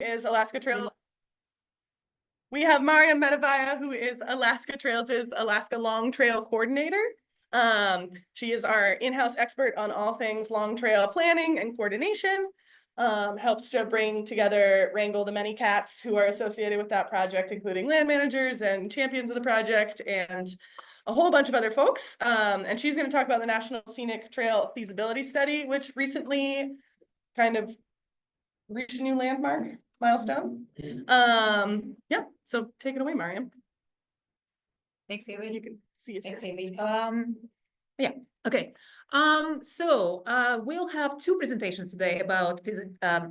Is Alaska Trails. We have Mariyam Medovaya, who is Alaska Trails' Alaska Long Trail Coordinator. She is our in-house expert on all things long trail planning and coordination. Helps to wrangle the many cats who are associated with that project, including land managers and champions of the project and a whole bunch of other folks. And she's going to talk about the National Scenic Trail Feasibility Study, which recently kind of reached a new landmark milestone. Yeah, so take it away, Mariyam. Thanks, Haley. You can see it. Thanks, Haley. Yeah, okay. So we'll have two presentations today about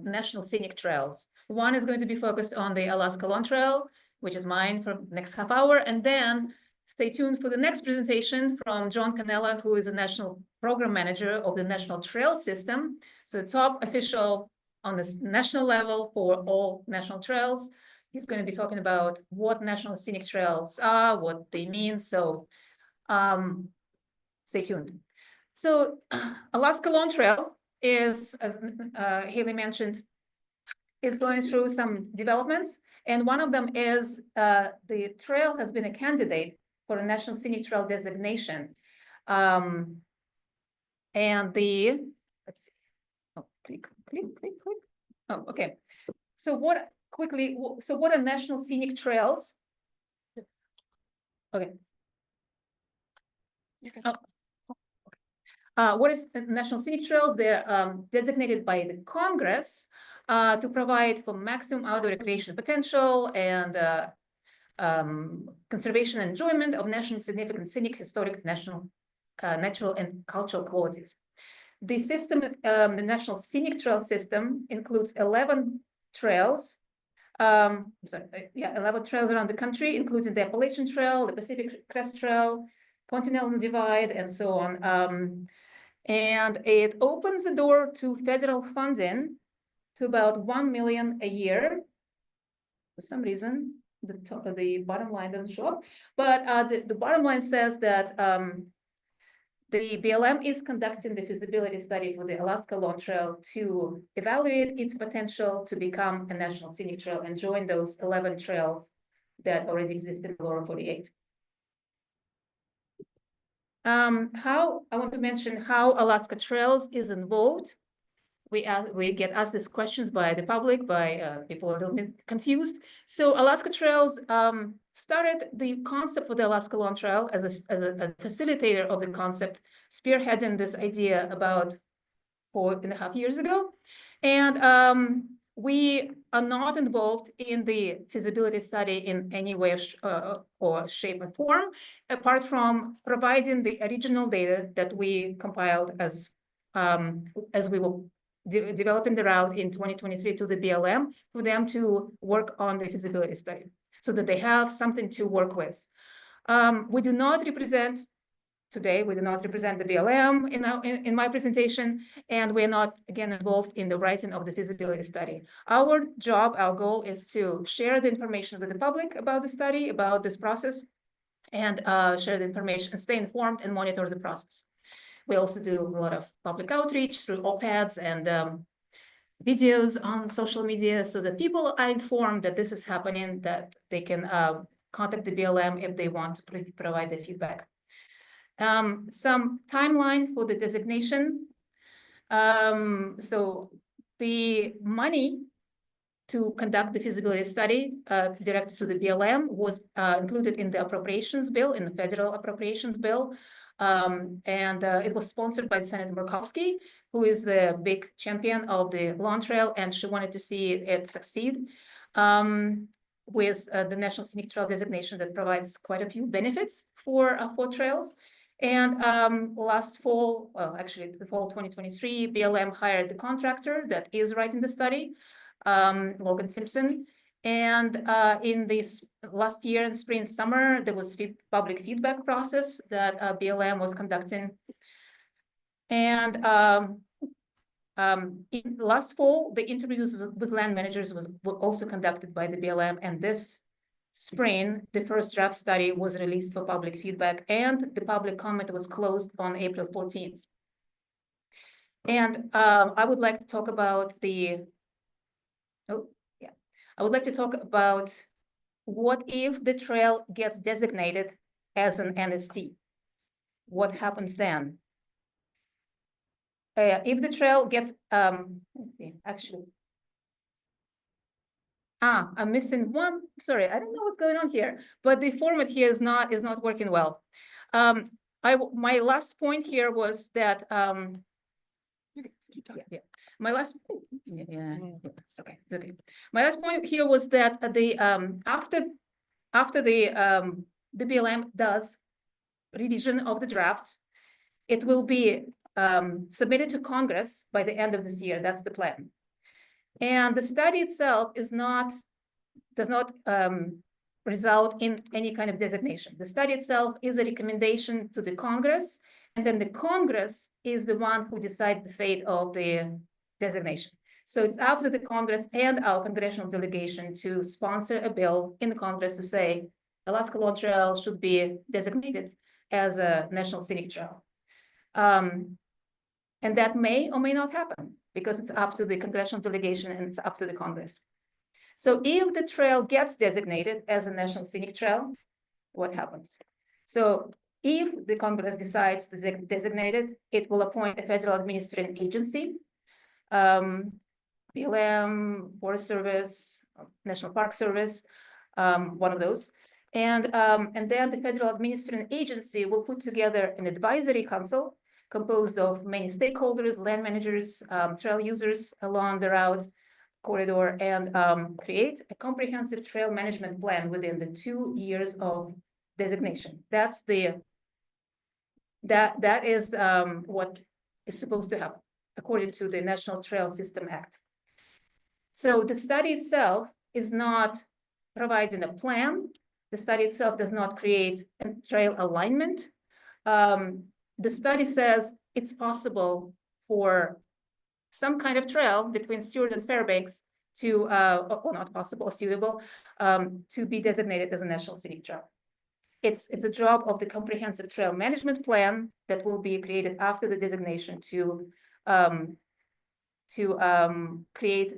National Scenic Trails. One is going to be focused on the Alaska Long Trail, which is mine for the next half hour, and then stay tuned for the next presentation from John Canella, who is a National Program Manager of the National Trail System. So the top official on the national level for all national trails. He's going to be talking about what National Scenic Trails are, what they mean. So stay tuned. So Alaska Long Trail is, as Haley mentioned, is going through some developments. And one of them is the trail has been a candidate for a National Scenic Trail designation. And the, let's see, oh, click. Oh, okay. So what are National Scenic Trails? Okay. What is National Scenic Trails? They're designated by the Congress to provide for maximum outdoor recreation potential and conservation and enjoyment of nationally significant scenic, historic, national, natural, and cultural qualities. The system, the National Scenic Trail System, includes 11 trails. 11 trails around the country, including the Appalachian Trail, the Pacific Crest Trail, Continental Divide, and so on. And it opens the door to federal funding to about $1 million a year. For some reason, the bottom line doesn't show up, but the bottom line says that the BLM is conducting the feasibility study for the Alaska Long Trail to evaluate its potential to become a National Scenic Trail and join those 11 trails that already exist in the lower 48. I want to mention how Alaska Trails is involved. We get asked these questions by the public, by people a little bit confused. So Alaska Trails started the concept for the Alaska Long Trail as a facilitator of the concept, spearheading this idea about 4.5 years ago. And we are not involved in the feasibility study in any way or shape or form, apart from providing the original data that we compiled as we were developing the route in 2023 to the BLM for them to work on the feasibility study so that they have something to work with. We do not represent today, we do not represent the BLM in my presentation, and we're not, again, involved in the writing of the feasibility study. Our job, our goal is to share the information with the public about the study, about this process, and share the information and stay informed and monitor the process. We also do a lot of public outreach through op-eds and videos on social media so that people are informed that this is happening, that they can contact the BLM if they want to provide the feedback. Some timeline for the designation. So the money to conduct the feasibility study directed to the BLM was included in the appropriations bill, in the federal appropriations bill. It was sponsored by Senator Murkowski, who is the big champion of the Long Trail, and she wanted to see it succeed with the National Scenic Trail designation that provides quite a few benefits for trails. And last fall, well, actually the fall 2023, BLM hired the contractor that is writing the study, Logan Simpson. And in this last year in spring, summer, there was public feedback process that BLM was conducting. And in last fall, the interviews with land managers were also conducted by the BLM. And this spring, the first draft study was released for public feedback, and the public comment was closed on April 14th. And I would like to talk about the, I would like to talk about what if the trail gets designated as an NST? What happens then? If the trail gets, let's see, actually, I'm missing one. Sorry, I don't know what's going on here, but the format here is not working well. My last point here was that my last okay, it's okay. My last point here was that the after the BLM does revision of the draft, it will be submitted to Congress by the end of this year. That's the plan. And the study itself does not result in any kind of designation. The study itself is a recommendation to the Congress, and then the Congress is the one who decides the fate of the designation. So it's up to the Congress and our congressional delegation to sponsor a bill in the Congress to say Alaska Lawn Trail should be designated as a national scenic trail. And that may or may not happen because it's up to the congressional delegation and it's up to the Congress. So if the trail gets designated as a national scenic trail, what happens? So if the Congress decides to designate it, it will appoint a federal administrative agency, BLM, Forest Service, National Park Service, one of those. And then the federal administrative agency will put together an advisory council composed of many stakeholders, land managers, trail users along the route corridor, and create a comprehensive trail management plan within the 2 years of designation. That is what is supposed to happen according to the National Trail System Act. So the study itself is not providing a plan. The study itself does not create a trail alignment. The study says it's possible for some kind of trail between Seward and Fairbanks to, or not possible, suitable, to be designated as a national scenic trail. It's a job of the comprehensive trail management plan that will be created after the designation to create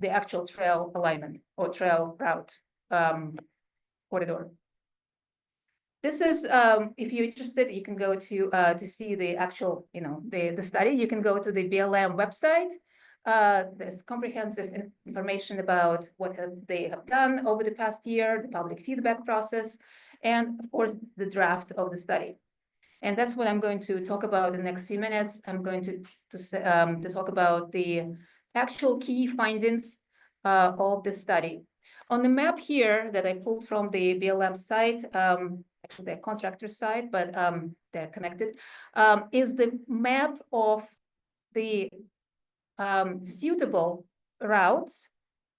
the actual trail alignment or trail route corridor. This is, if you're interested, you can go to see the actual, the study. You can go to the BLM website. There's comprehensive information about what they have done over the past year, the public feedback process, and of course, the draft of the study. And that's what I'm going to talk about in the next few minutes. I'm going to talk about the actual key findings of the study. On the map here that I pulled from the BLM site, actually they're contractor site, but they're connected, is the map of the suitable routes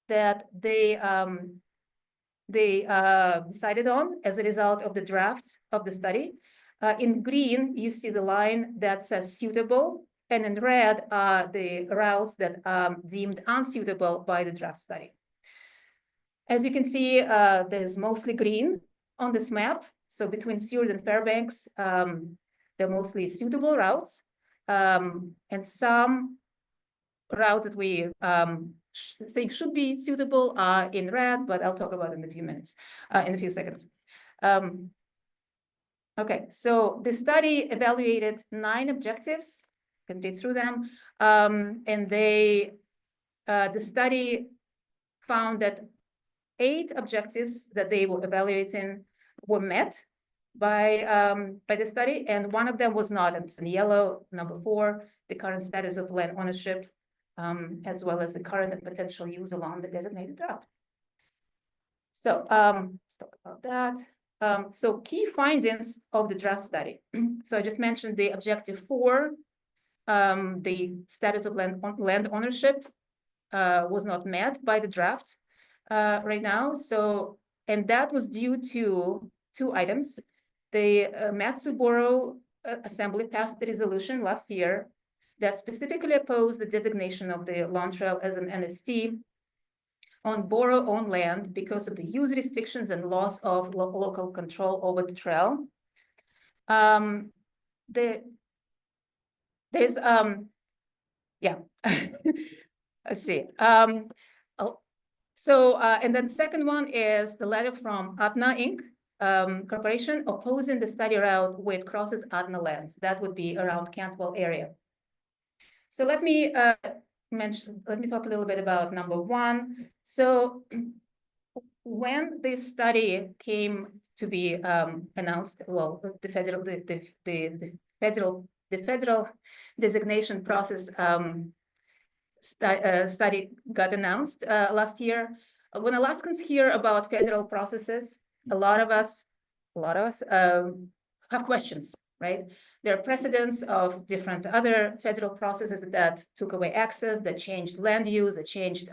that they decided on as a result of the draft of the study. In green, you see the line that says suitable, and in red are the routes that are deemed unsuitable by the draft study. As you can see, there's mostly green on this map. So between Seward and Fairbanks, they're mostly suitable routes. And some routes that we think should be suitable are in red, but I'll talk about it in a few minutes, in a few seconds. Okay, so the study evaluated 9 objectives. You can read through them. And the study found that 8 objectives that they were evaluating were met by the study, and one of them was not. It's in yellow, number 4, the current status of land ownership, as well as the current and potential use along the designated route. So let's talk about that. So key findings of the draft study. So I just mentioned the objective 4, the status of land ownership was not met by the draft right now. So, and that was due to 2 items. The Matsu-Boro Assembly passed the resolution last year that specifically opposed the designation of the Lawn Trail as an NST on Boro-owned land because of the use restrictions and loss of local control over the trail. There's yeah, let's see. So, and then the second one is the letter from Atna Inc. Corporation opposing the study route which crosses Atna lands. That would be around Cantwell area. So let me talk a little bit about number one. So when this study came to be announced, well, the federal designation process study got announced last year. When Alaskans hear about federal processes, a lot of us have questions, right? There are precedents of different other federal processes that took away access, that changed land use, that changed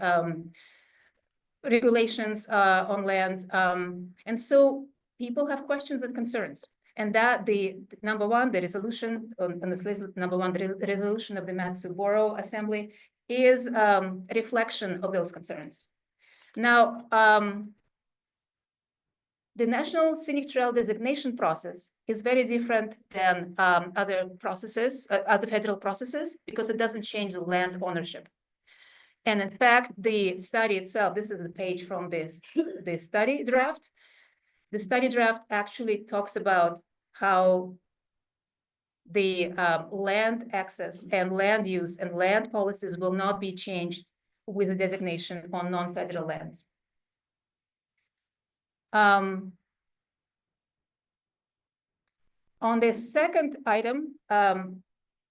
regulations on land. And so people have questions and concerns. And that the number one, the resolution on this list, number one, the resolution of the Mat-Su Borough Assembly is a reflection of those concerns. Now, the National Scenic Trail designation process is very different than other processes, other federal processes, because it doesn't change the land ownership. And in fact, the study itself, this is the page from this study draft. The study draft actually talks about how the land access and land use and land policies will not be changed with a designation on non-federal lands. On the second item, on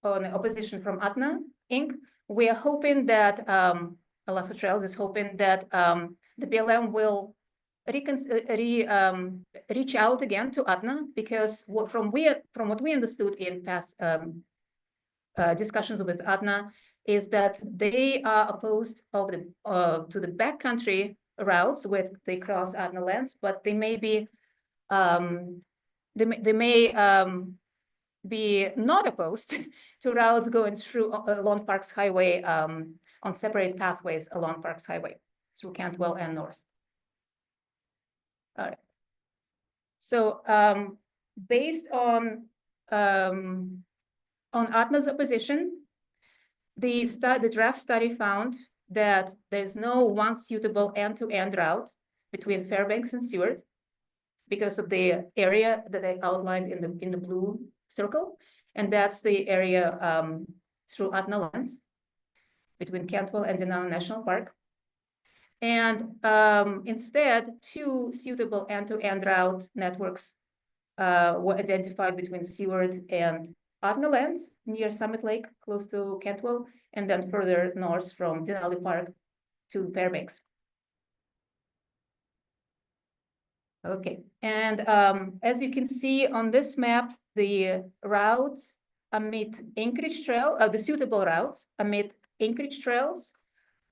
the opposition from Atna Inc., we are hoping that Alaska Trails is hoping that the BLM will reach out again to Atna, because from what we understood in past discussions with Atna is that they are opposed of the to the backcountry routes where they cross Atna lands, but they may be be not opposed to routes going through along Parks Highway on separate pathways along Parks Highway through Cantwell and north. All right. So based on Atna's opposition, the draft study found that there's no one suitable end-to-end route between Fairbanks and Seward because of the area that I outlined in the blue circle, and that's the area through Atna lands between Cantwell and Denali National Park. And instead, two suitable end-to-end route networks were identified between Seward and Atna lands near Summit Lake, close to Cantwell, and then further north from Denali Park to Fairbanks. Okay, and as you can see on this map, the routes amid Anchorage Trail, the suitable routes amid Anchorage trails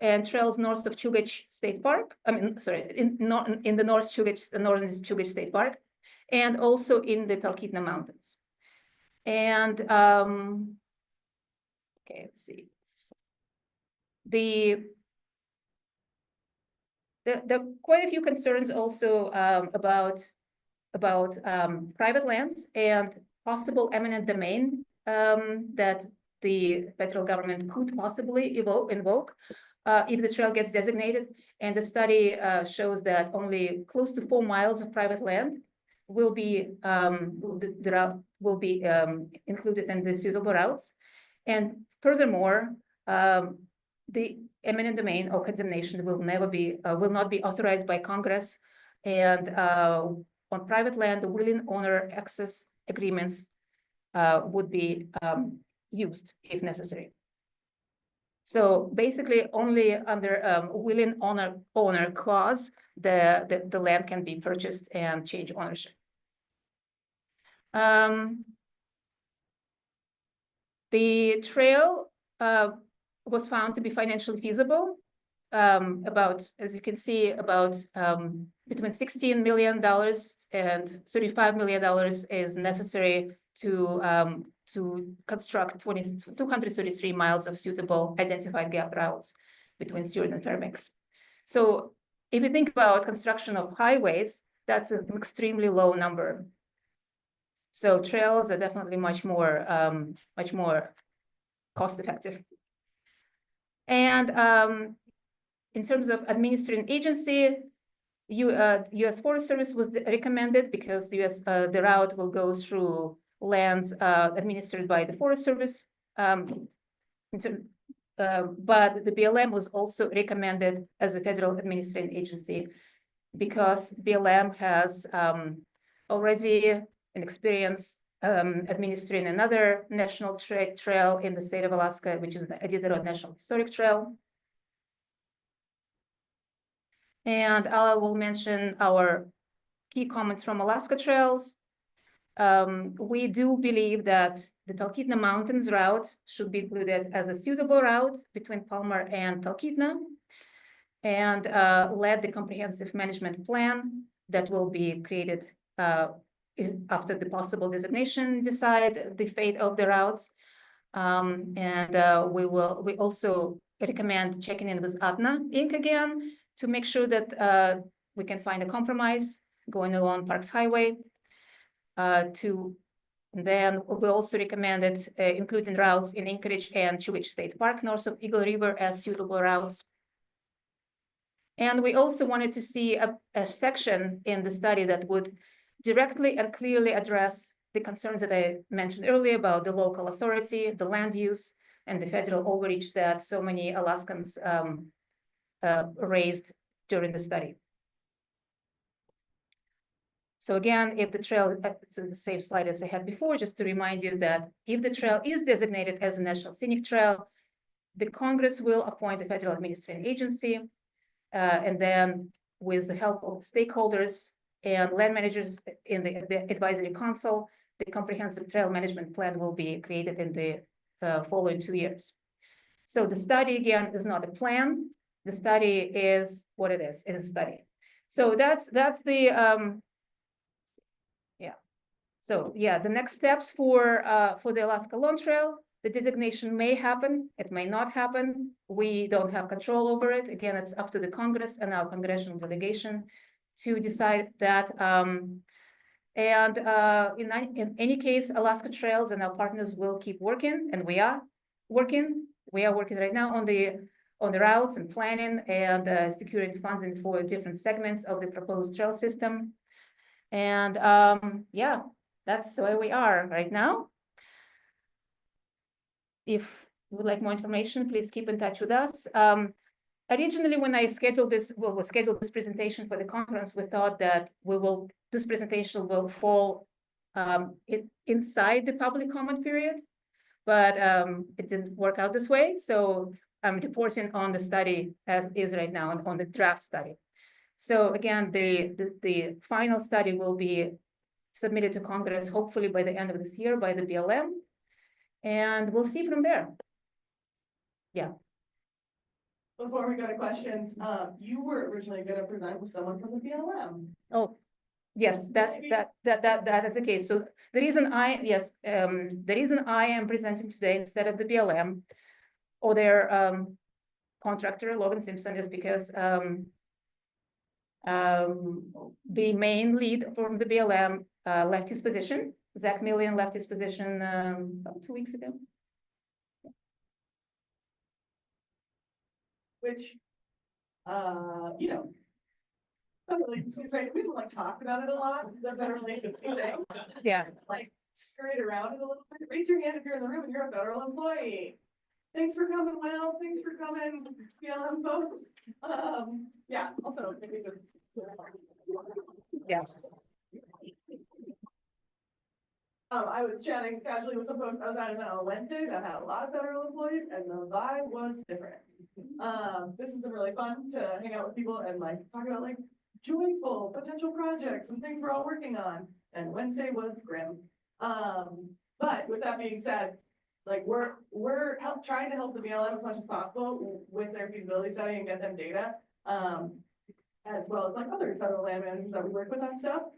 and trails north of Chugach State Park. I mean, sorry, in the northern Chugach State Park, and also in the Talkeetna Mountains. And okay, let's see. There are quite a few concerns also about private lands and possible eminent domain that the federal government could possibly invoke if the trail gets designated. And the study shows that only close to 4 miles of private land will be the route will be included in the suitable routes. And furthermore, the eminent domain or condemnation will not be authorized by Congress. And on private land, the willing owner access agreements would be used if necessary. So basically, only under willing owner clause, the land can be purchased and change ownership. The trail was found to be financially feasible. As you can see, about between $16 million and $35 million is necessary to construct 233 miles of suitable identified gap routes between Seward and Fairbanks. So if you think about construction of highways, that's an extremely low number. So trails are definitely much more cost effective. And in terms of administering agency, U.S. Forest Service was recommended because the route will go through lands administered by the Forest Service. But the BLM was also recommended as a federal administrative agency because BLM has already an experience administering another national trail in the state of Alaska, which is the Iditarod National Historic Trail. And I will mention our key comments from Alaska Trails. We do believe that the Talkeetna Mountains route should be included as a suitable route between Palmer and Talkeetna, and led the comprehensive management plan that will be created after the possible designation decide the fate of the routes. We also recommend checking in with Adna Inc. again to make sure that we can find a compromise going along Parks Highway. Then we also recommended including routes in Anchorage and Chugach State Park north of Eagle River as suitable routes. And we also wanted to see a section in the study that would directly and clearly address the concerns that I mentioned earlier about the local authority, the land use, and the federal overreach that so many Alaskans raised during the study. So again, if the trail, it's the same slide as I had before, just to remind you that if the trail is designated as a National Scenic Trail, the Congress will appoint a federal administrative agency, and then with the help of stakeholders and land managers in the advisory council, the comprehensive trail management plan will be created in the following 2 years. So the study, again, is not a plan. The study is what it is a study. So that's the, So the next steps for the Alaska Lone Trail, the designation may happen, it may not happen. We don't have control over it. Again, it's up to the Congress and our congressional delegation to decide that. In any case, Alaska Trails and our partners will keep working, and we are working. We are working right now on the routes and planning and securing funding for different segments of the proposed trail system. And that's where we are right now. If you would like more information, please keep in touch with us. Originally, when I scheduled this, we scheduled this presentation for the conference, we thought that this presentation will fall inside the public comment period, but it didn't work out this way. So I'm reporting on the study as is right now, on the draft study. So again, the final study will be submitted to Congress, hopefully by the end of this year by the BLM, and we'll see from there. Yeah. Before we go to questions, you were originally going to present with someone from the BLM. Oh, yes, that is the case. So the reason I am presenting today instead of the BLM or their contractor Logan Simpson is because the main lead from the BLM left his position. Zach Millian left his position about 2 weeks ago. Which, you know, we don't talk about it a lot. The federal agency thing. Yeah. Skirt around it a little bit. Raise your hand if you're in the room and you're a federal employee. Thanks for coming, Will. Thanks for coming, BLM folks. Also maybe just I was chatting casually with some folks. I was at an event on Wednesday that had a lot of federal employees, and the vibe was different. This has been really fun to hang out with people and talk about joyful potential projects and things we're all working on. And Wednesday was grim. But with that being said, we're trying to help the BLM as much as possible with their feasibility study and get them data, as well as other federal land managers that we work with on stuff.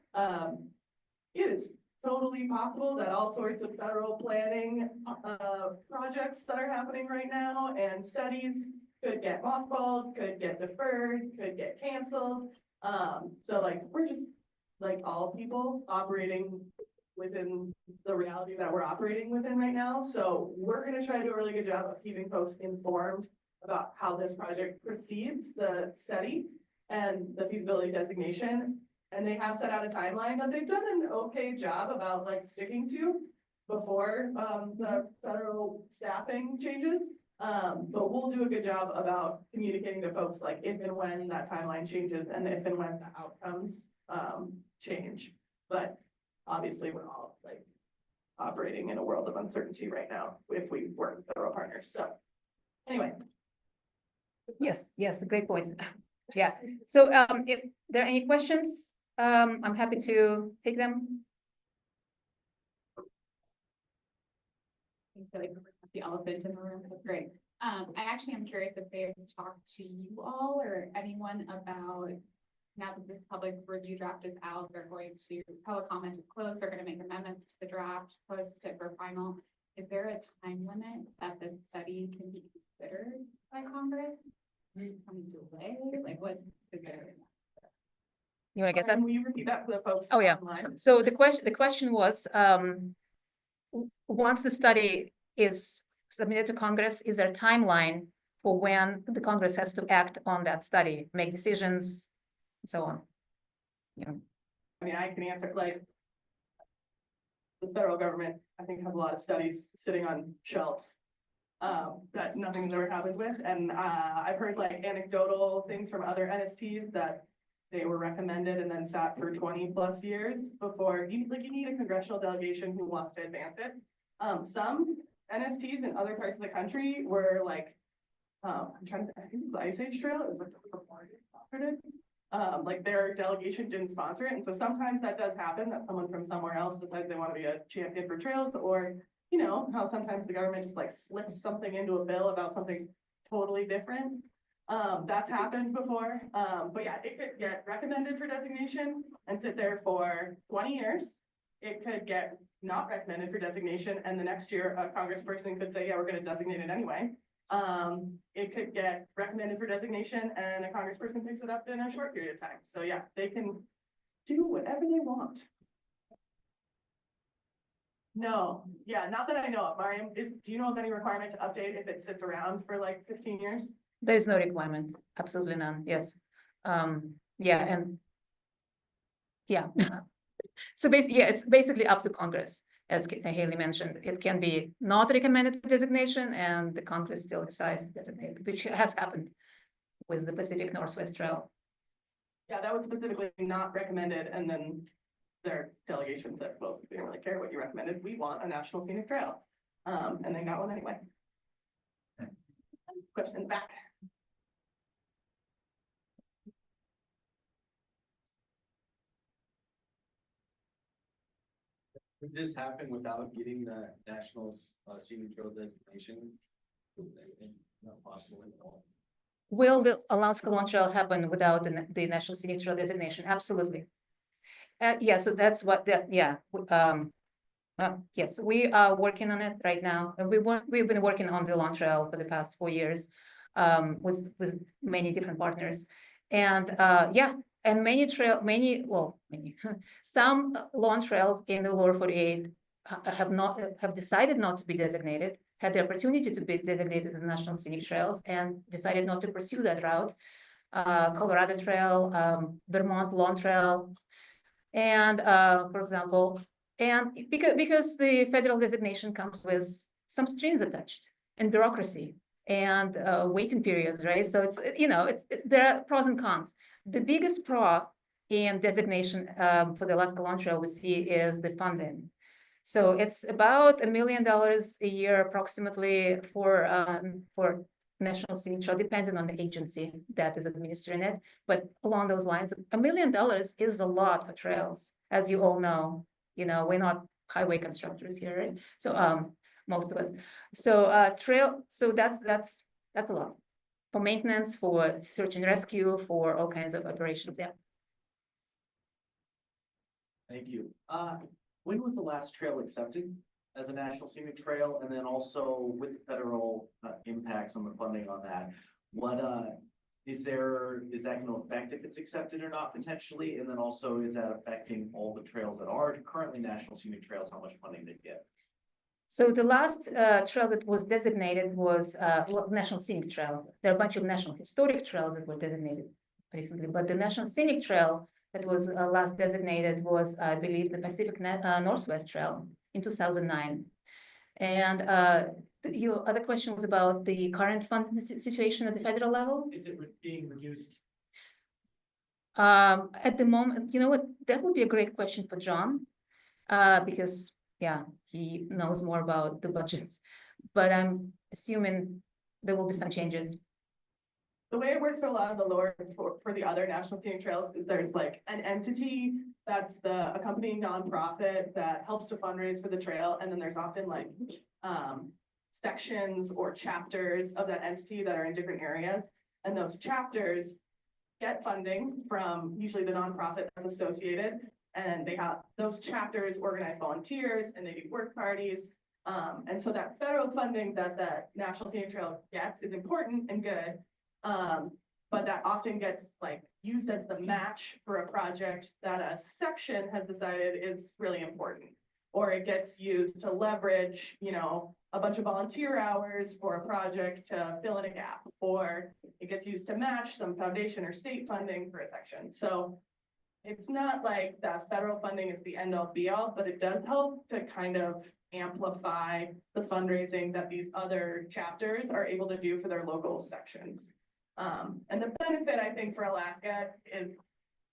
It is totally possible that all sorts of federal planning projects that are happening right now and studies could get mothballed, could get deferred, could get canceled. So we're just all people operating within the reality that we're operating within right now. So we're going to try to do a really good job of keeping folks informed about how this project precedes the study and the feasibility designation. And they have set out a timeline that they've done an okay job about like sticking to before the federal staffing changes. But we'll do a good job about communicating to folks like if and when that timeline changes and if and when the outcomes change. But obviously we're all like operating in a world of uncertainty right now if we work with federal partners. So anyway. Yes, yes, great points. Yeah. So if there are any questions, I'm happy to take them. The elephant in the room, that's great. I actually am curious if they've talked to you all or anyone about, now that this public review draft is out, they're going to, public comment is closed, they're gonna make amendments to the draft, post it for final. Is there a time limit that this study can be considered by Congress? Some delay, like what is there? You want to get that? Will you repeat that for the folks? Oh, yeah. Online? So the question was, once the study is submitted to Congress, is there a timeline for when the Congress has to act on that study, make decisions, and so on? Yeah. I mean, I can answer like the federal government, I think, has a lot of studies sitting on shelves that nothing's ever happened with. And I've heard like anecdotal things from other NSTs that they were recommended and then sat for 20+ years before you need a congressional delegation who wants to advance it. Some NSTs in other parts of the country were like, I'm trying to, I think it was the Ice Age Trail, it was like like their delegation didn't sponsor it. And so sometimes that does happen, that someone from somewhere else decides they want to be a champion for trails, or, you know, how sometimes the government just like slips something into a bill about something totally different. That's happened before. But yeah, it could get recommended for designation and sit there for 20 years. It could get not recommended for designation, and the next year a congressperson could say, yeah, we're going to designate it anyway. It could get recommended for designation and a congressperson picks it up in a short period of time. So yeah, they can do whatever they want. No, yeah, not that I know of. Mariyam, do you know of any requirement to update if it sits around for like 15 years? There is no requirement, absolutely none, yes. Yeah, and yeah. So basically, yeah, it's basically up to Congress, as Haley mentioned. It can be not recommended for designation, and the Congress still decides to designate, which has happened with the Pacific Northwest Trail. Yeah, that was specifically not recommended, and then their delegation said, well, we don't really care what you recommended. We want a national scenic trail. And they got one anyway. Question in the back. Would this happen without getting the national scenic trail designation? Not possible at all. Will the Alaska Lawn Trail happen without the National Scenic Trail designation? Absolutely. Yeah, so that's what yeah. Yes, we are working on it right now. And we've been working on the lawn trail for the past 4 years with many different partners. And yeah, and some lawn trails in the lower 48 have decided not to be designated, had the opportunity to be designated as national scenic trails and decided not to pursue that route. Colorado Trail, Vermont Lawn Trail, and for example, and because the federal designation comes with some strings attached and bureaucracy and waiting periods, right? So it's, you know, there are pros and cons. The biggest pro in designation for the Alaska Lawn Trail we see is the funding. So it's about $1 million a year approximately for National Scenic Trail, depending on the agency that is administering it. But along those lines, $1 million is a lot for trails, as you all know. You know, we're not highway constructors here, right? So most of us. So so that's a lot for maintenance, for search and rescue, for all kinds of operations. Yeah. Thank you. When was the last trail accepted as a national scenic trail? And then also with the federal impacts on the funding on that, what is that going to affect if it's accepted or not potentially? And then also, is that affecting all the trails that are currently national scenic trails, how much funding they get? So the last trail that was designated was well, National Scenic Trail. There are a bunch of National Historic Trails that were designated recently, but the National Scenic Trail that was last designated was, I believe, the Pacific Northwest Trail in 2009. And your other question was about the current funding situation at the federal level. Is it being reduced? At the moment, you know what, that would be a great question for John, because yeah, he knows more about the budgets, but I'm assuming there will be some changes. The way it works for a lot of the lower, for the other national scenic trails is there's like an entity that's the accompanying nonprofit that helps to fundraise for the trail. And then there's often like sections or chapters of that entity that are in different areas. And those chapters get funding from usually the nonprofit that's associated. And they have those chapters organize volunteers and they do work parties. And so that federal funding that the National Scenic Trail gets is important and good. But that often gets like used as the match for a project that a section has decided is really important. Or it gets used to leverage, you know, a bunch of volunteer hours for a project to fill in a gap. Or it gets used to match some foundation or state funding for a section. So it's not like that federal funding is the end all be all, but it does help to kind of amplify the fundraising that these other chapters are able to do for their local sections. And the benefit, I think, for Alaska is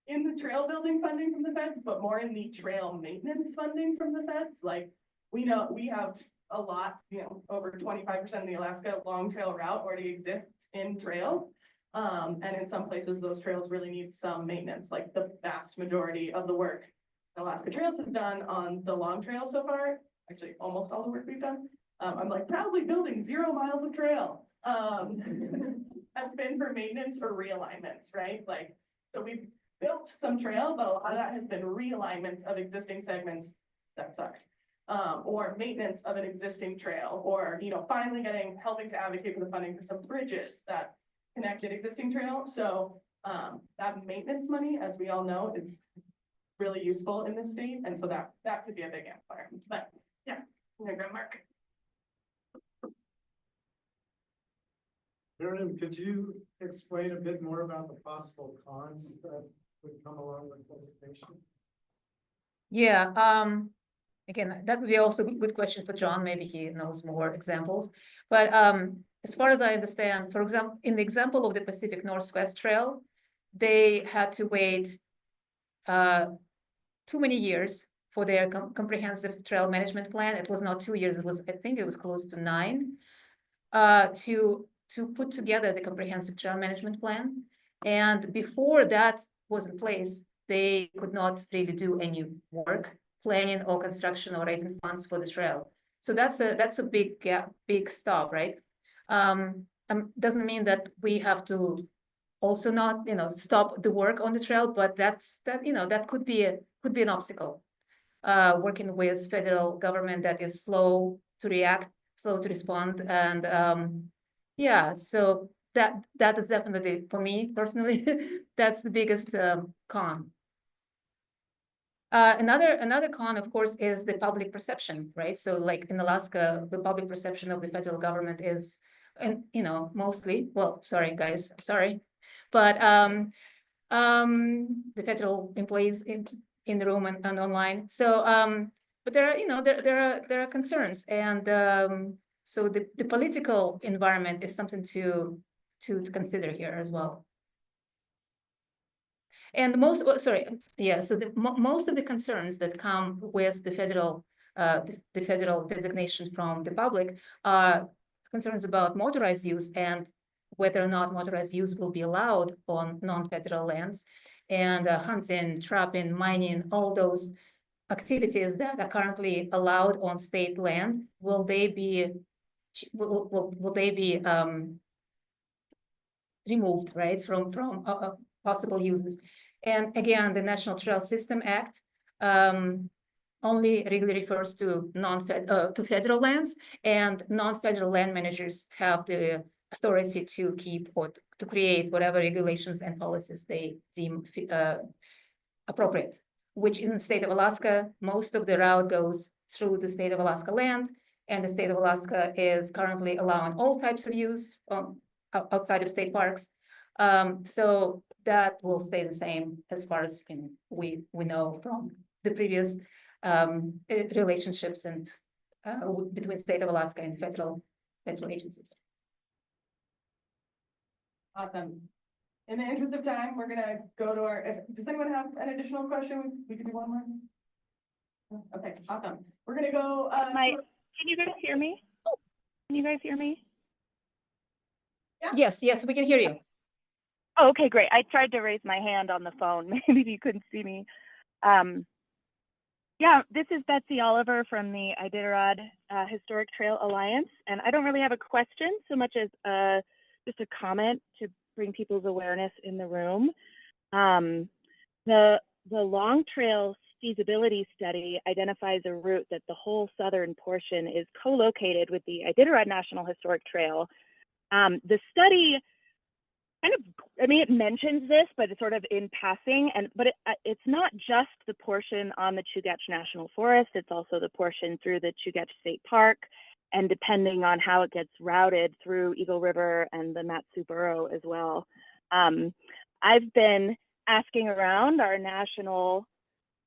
in the trail building funding from the feds, but more in the trail maintenance funding from the feds. Like, we know we have a lot, you know, over 25% of the Alaska long trail route already exists in trail. And in some places, those trails really need some maintenance, like the vast majority of the work Alaska Trails has done on the long trail so far, actually almost all the work we've done. I'm like proudly building 0 miles of trail. That's been for maintenance or realignments, right? Like, so we've built some trail, but a lot of that has been realignments of existing segments that sucked. Or maintenance of an existing trail, or, you know, finally helping to advocate for the funding for some bridges that connected existing trail. So that maintenance money, as we all know, is really useful in this state. And so that could be a big amplifier. But yeah, I'm gonna grab Mark. Mariyam, could you explain a bit more about the possible cons that would come along with designation? Yeah, again, that would be also a good question for John. Maybe he knows more examples. But as far as I understand, for example, in the example of the Pacific Northwest Trail, they had to wait too many years for their comprehensive trail management plan. It was not 2 years, it was, I think it was close to 9, to put together the comprehensive trail management plan. And before that was in place, they could not really do any work, planning or construction or raising funds for the trail. So that's a big gap, big stop, right? Doesn't mean that we have to also not, you know, stop the work on the trail, but that could be an obstacle. Working with federal government that is slow to react, slow to respond, and yeah, so that is definitely, for me personally, that's the biggest con. Another con, of course, is the public perception, right? So like in Alaska, the public perception of the federal government is, and you know, mostly, well, sorry guys, sorry, but the federal employees in the room and online. So but there are, you know, there are concerns, and so the political environment is something to consider here as well. And most of the concerns that come with the federal designation from the public are concerns about motorized use and whether or not motorized use will be allowed on non-federal lands, and hunting, trapping, mining, all those activities that are currently allowed on state land, will they be removed, right, from possible uses? And again, the National Trail System Act only really refers to to federal lands, and non-federal land managers have the authority to keep or to create whatever regulations and policies they deem appropriate, which in the state of Alaska, most of the route goes through the state of Alaska land, And the state of Alaska is currently allowing all types of use outside of state parks. So that will stay the same as far as we know from the previous relationships and between state of Alaska and federal agencies. Awesome. In the interest of time, we're gonna go to our, does anyone have an additional question? We can do one more. Okay, awesome. We're gonna go, Can you guys hear me? Can you guys hear me? Yes, we can hear you. Oh, okay, great. I tried to raise my hand on the phone. Maybe you couldn't see me. Yeah, this is Betsy Oliver from the Iditarod Historic Trail Alliance, and I don't really have a question so much as just a comment to bring people's awareness in the room. The Long Trail feasibility study identifies a route that the whole southern portion is co-located with the Iditarod National Historic Trail. The study kind of, I mean, it mentions this, but it's sort of in passing, but it's not just the portion on the Chugach National Forest, it's also the portion through the Chugach State Park, and depending on how it gets routed through Eagle River and the Mat-Su Borough as well. I've been asking around our national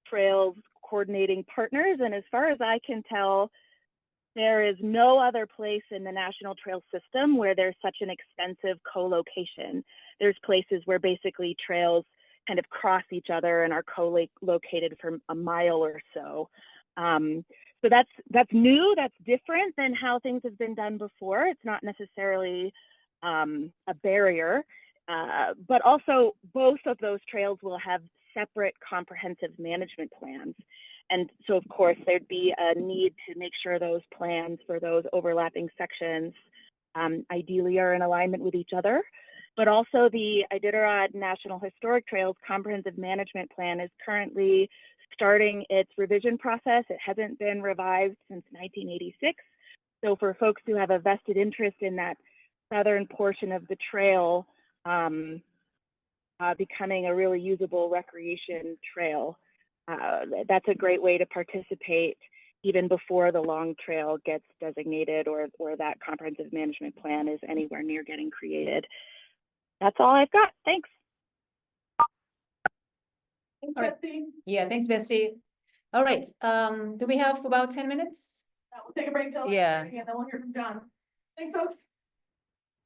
trails coordinating partners, and as far as I can tell, there is no other place in the National Trail system where there's such an extensive co-location. There's places where basically trails kind of cross each other and are co-located for a mile or so. So that's new, that's different than how things have been done before. It's not necessarily a barrier, but also both of those trails will have separate comprehensive management plans. And so, of course, there'd be a need to make sure those plans for those overlapping sections ideally are in alignment with each other. But also the Iditarod National Historic Trails Comprehensive Management Plan is currently starting its revision process. It hasn't been revised since 1986. So for folks who have a vested interest in that southern portion of the trail becoming a really usable recreation trail, that's a great way to participate even before the Long Trail gets designated or that comprehensive management plan is anywhere near getting created. That's all I've got. Thanks. thanks, All right. Betsy. Yeah, thanks, Betsy. All right, do we have about 10 minutes? We'll take a break till. Yeah. And then we'll hear from John. Thanks, folks.